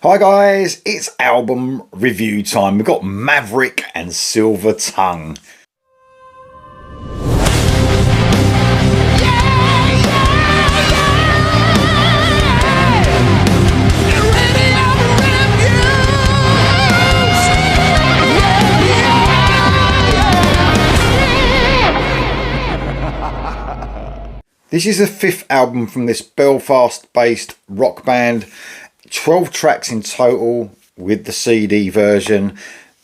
Hi guys, it's album review time. We've got Maverick and Silver Tongue. This is the fifth album from this Belfast-based rock band. 12 tracks in total with the CD version.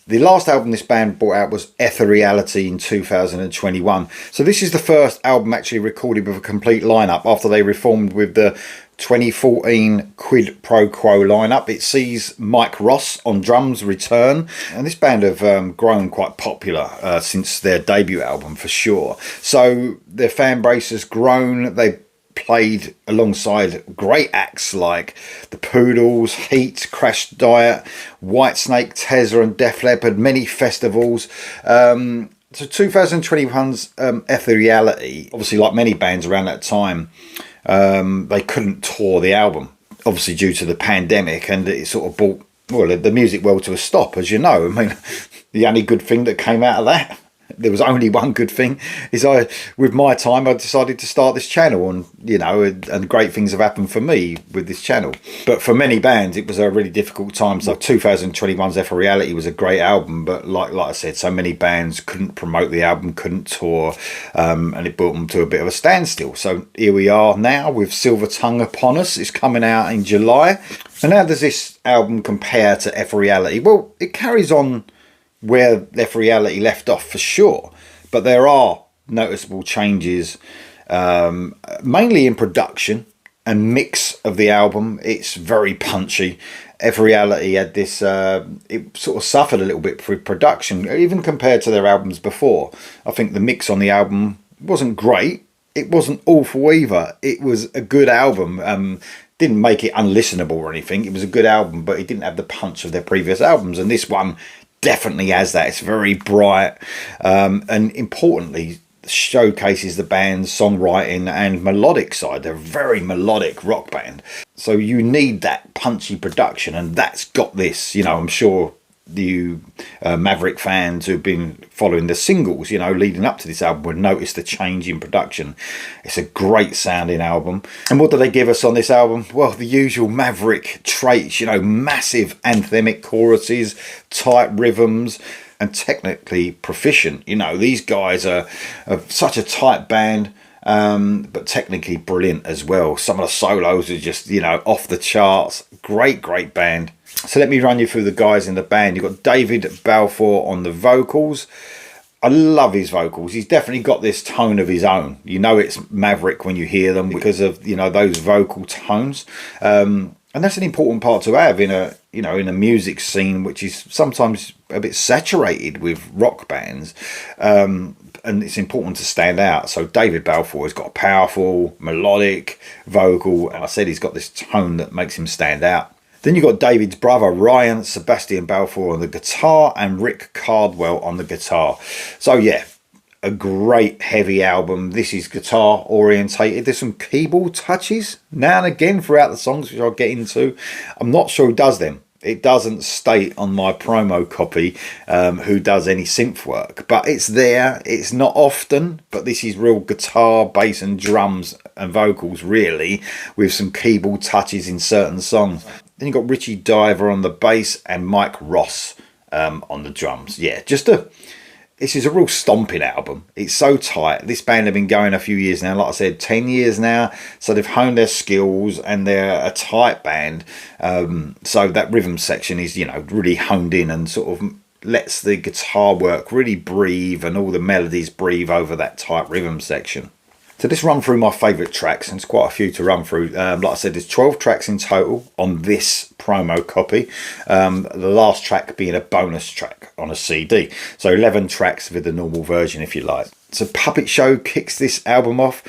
The last album this band brought out was Ethereality in 2021. So this is the first album actually recorded with a complete lineup after they reformed with the 2014 Quid Pro Quo lineup. It sees Mike Ross on drums return, and this band have grown quite popular since their debut album for sure. So their fan base has grown. They played alongside great acts like the Poodles, Heat, Crash Diet, Whitesnake, Tezza and Def Leppard, many festivals. So 2021's Ethereality, obviously like many bands around that time, they couldn't tour the album, obviously due to the pandemic, and it sort of brought the music world to a stop, as you know. I mean, the only good thing that came out of that, there was only one good thing, is with my time I decided to start this channel, and and great things have happened for me with this channel. But for many bands it was a really difficult time. So 2021's Ethereality was a great album, but like I said, so many bands couldn't promote the album, couldn't tour, and it brought them to a bit of a standstill. So here we are now with Silver Tongue upon us. It's coming out in July. And how does this album compare to Ethereality? Well, it carries on where Ethereality left off for sure, but there are noticeable changes, mainly in production and mix of the album. It's very punchy. Ethereality had this, it sort of suffered a little bit with production, even compared to their albums before. I think the mix on the album wasn't great. It wasn't awful either. It was a good album. Didn't make it unlistenable or anything. It was a good album, but it didn't have the punch of their previous albums, and this one definitely has that. It's very bright, and importantly showcases the band's songwriting and melodic side. They're a very melodic rock band, so you need that punchy production, and that's got this. I'm sure you Maverick fans who've been following the singles leading up to this album would notice the change in production. It's a great sounding album. And what do they give us on this album? Well, the usual Maverick traits, massive anthemic choruses, tight rhythms, and technically proficient. These guys are such a tight band, but technically brilliant as well. Some of the solos are just off the charts. Great band. So let me run you through the guys in the band. You've got David Balfour on the vocals. I love his vocals. He's definitely got this tone of his own. It's Maverick when you hear them because of those vocal tones. And that's an important part to have in a music scene which is sometimes a bit saturated with rock bands. And it's important to stand out. So David Balfour has got a powerful melodic vocal, and I said he's got this tone that makes him stand out. Then you've got David's brother, Ryan Sebastian Balfour on the guitar, and Rick Cardwell on the guitar. So yeah, a great heavy album. This is guitar orientated. There's some keyboard touches now and again throughout the songs, which I'll get into. I'm not sure who does them. It doesn't state on my promo copy who does any synth work, but it's there. It's not often, but this is real guitar, bass and drums and vocals really, with some keyboard touches in certain songs. Then you've got Richie Diver on the bass and Mike Ross on the drums. Yeah, this is a real stomping album. It's so tight. This band have been going a few years now. Like I said, 10 years now. So they've honed their skills and they're a tight band. So that rhythm section is, really honed in and sort of lets the guitar work really breathe, and all the melodies breathe over that tight rhythm section. So let's run through my favourite tracks, and it's quite a few to run through. Like I said, there's 12 tracks in total on this promo copy. The last track being a bonus track on a CD. So 11 tracks with the normal version, if you like. So Puppet Show kicks this album off.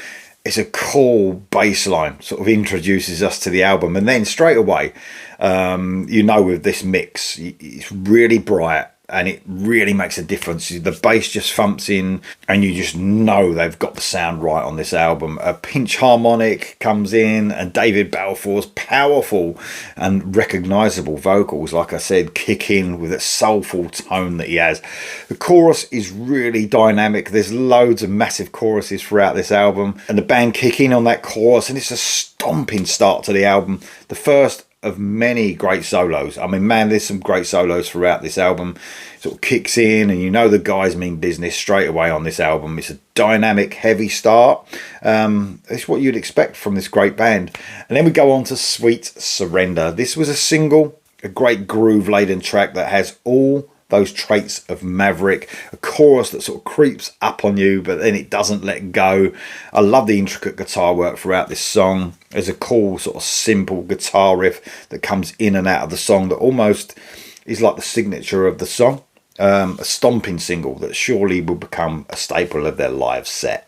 It's a cool bass line, sort of introduces us to the album. And then straight away, with this mix, it's really bright. and it really makes a difference. The bass just thumps in and you just know they've got the sound right on this album. A pinch harmonic comes in and David Balfour's powerful and recognisable vocals, like I said, kick in with a soulful tone that he has. The chorus is really dynamic. There's loads of massive choruses throughout this album and the band kick in on that chorus and it's a stomping start to the album. The first of many great solos. I mean, man, there's some great solos throughout this album. It sort of kicks in and you know the guys mean business straight away on this album. It's a dynamic, heavy start. It's what you'd expect from this great band. And then we go on to Sweet Surrender. This was a single, a great groove-laden track that has all those traits of Maverick, a chorus that sort of creeps up on you but then it doesn't let go. I love the intricate guitar work throughout this song. There's a cool sort of simple guitar riff that comes in and out of the song that almost is like the signature of the song. A stomping single that surely will become a staple of their live set.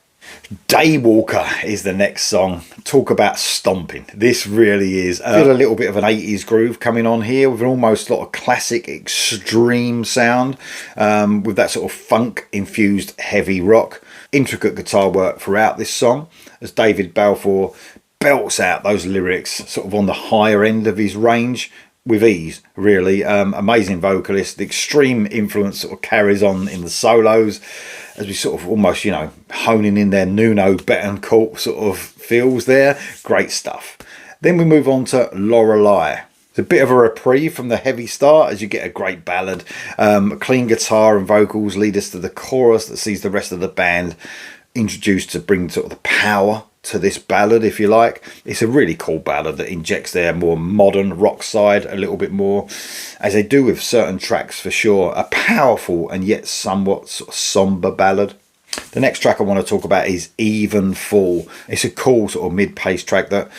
Daywalker is the next song. Talk about stomping. This really is. Feel a little bit of an 80s groove coming on here with an almost lot of classic extreme sound with that sort of funk infused heavy rock. Intricate guitar work throughout this song as David Balfour belts out those lyrics sort of on the higher end of his range with ease, really. Amazing vocalist. The extreme influence sort of carries on in the solos as we sort of almost, you know, honing in their Nuno Betancourt sort of feels there. Great stuff. Then we move on to Lorelei. It's a bit of a reprieve from the heavy start as you get a great ballad. Clean guitar and vocals lead us to the chorus that sees the rest of the band introduced to bring sort of the power to this ballad, if you like. It's a really cool ballad that injects their more modern rock side a little bit more, as they do with certain tracks for sure. A powerful and yet somewhat sort of somber ballad. The next track I want to talk about is Even Fall. It's a cool sort of mid-pace track that,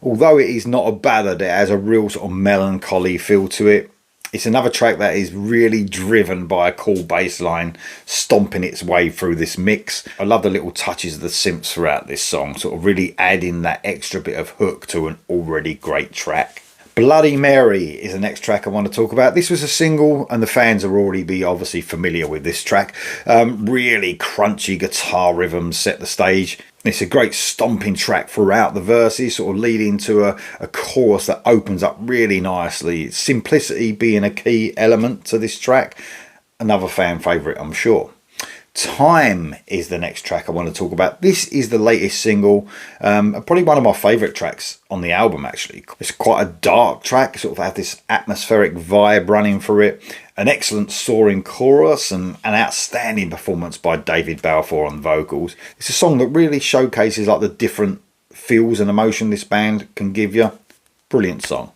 although it is not a ballad, it has a real sort of melancholy feel to it. It's another track that is really driven by a cool bass line stomping its way through this mix. I love the little touches of the synths throughout this song, sort of really adding that extra bit of hook to an already great track. Bloody Mary is the next track I want to talk about. This was a single and the fans will already be obviously familiar with this track. Really crunchy guitar rhythms set the stage. It's a great stomping track throughout the verses, sort of leading to a chorus that opens up really nicely. Simplicity being a key element to this track. Another fan favourite, I'm sure. Time is the next track I want to talk about. This is the latest single, probably one of my favourite tracks on the album actually. It's quite a dark track, sort of have this atmospheric vibe running through it. An excellent soaring chorus and an outstanding performance by David Balfour on vocals. It's a song that really showcases like the different feels and emotion this band can give you. Brilliant song.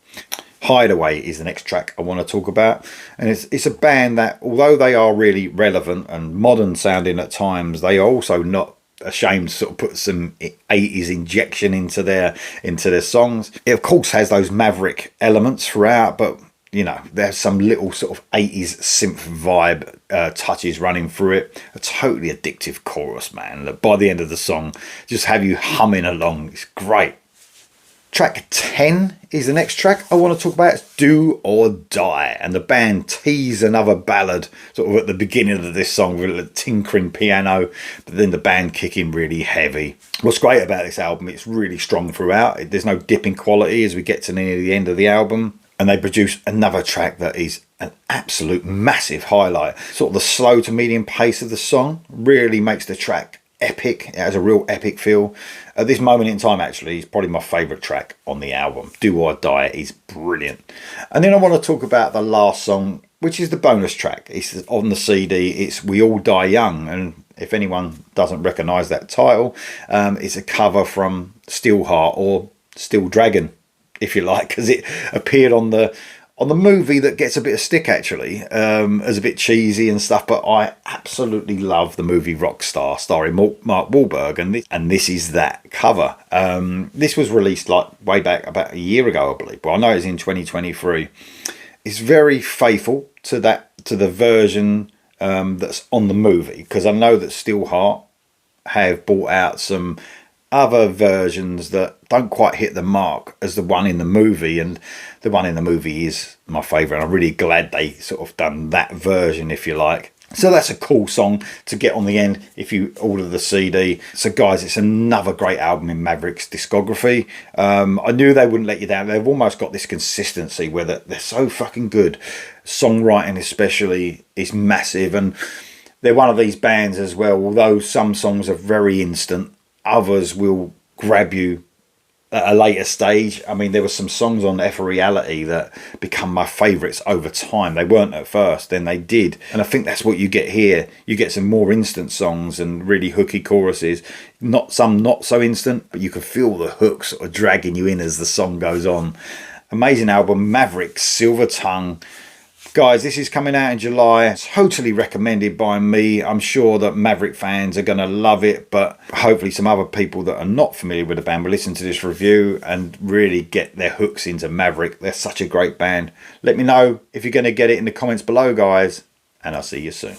Hideaway is the next track I want to talk about, and it's a band that, although they are really relevant and modern sounding at times, they are also not ashamed to sort of put some 80s injection into their songs. It of course has those Maverick elements throughout, but you know, there's some little sort of 80s synth vibe touches running through it. A totally addictive chorus, man, that by the end of the song just have you humming along. It's great. Track 10 is the next track I want to talk about. It's Do or Die, and the band tease another ballad sort of at the beginning of this song with a tinkering piano, but then the band kick in really heavy. What's great about this album, it's really strong throughout. There's no dipping quality as we get to near the end of the album, and they produce another track that is an absolute massive highlight. Sort of the slow to medium pace of the song really makes the track epic. It has a real epic feel. At this moment in time, actually, it's probably my favourite track on the album. Do or Die is brilliant. And then I want to talk about the last song, which is the bonus track. It's on the CD. It's We All Die Young. And if anyone doesn't recognise that title, it's a cover from Steelheart, or Steel Dragon, if you like, because it appeared on the movie that gets a bit of stick actually, as a bit cheesy and stuff, but I absolutely love the movie Rockstar starring Mark Wahlberg, and this is that cover. This was released like way back about a year ago, I believe, but I know it's in 2023. It's very faithful to the version that's on the movie, because I know that Steelheart have brought out some other versions that don't quite hit the mark as the one in the movie, and the one in the movie is my favourite. I'm really glad they sort of done that version, if you like. So that's a cool song to get on the end if you order the CD. So guys, it's another great album in Maverick's discography. I knew they wouldn't let you down. They've almost got this consistency where they're so fucking good. Songwriting especially is massive, and they're one of these bands as well, although some songs are very instant, others will grab you at a later stage. I mean, there were some songs on F Reality that become my favourites over time. They weren't at first, then they did. And I think that's what you get here. You get some more instant songs and really hooky choruses. Not so instant, but you can feel the hooks sort of dragging you in as the song goes on. Amazing album, Maverick, Silver Tongue. Guys, this is coming out in July. Totally recommended by me. I'm sure that Maverick fans are going to love it, but hopefully some other people that are not familiar with the band will listen to this review and really get their hooks into Maverick. They're such a great band. Let me know if you're going to get it in the comments below, guys, and I'll see you soon.